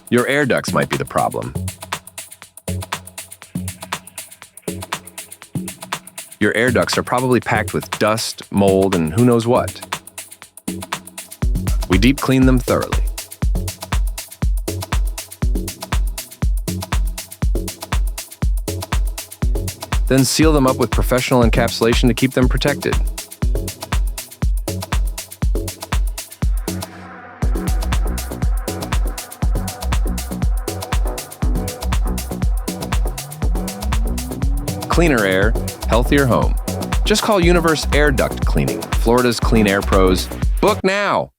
Your air ducts might be the problem. Your air ducts are probably packed with dust, mold, and who knows what. We deep clean them thoroughly. Then seal them up with professional encapsulation to keep them protected. Cleaner air, healthier home. Just call Universe Air Duct Cleaning, Florida's clean air pros. Book now!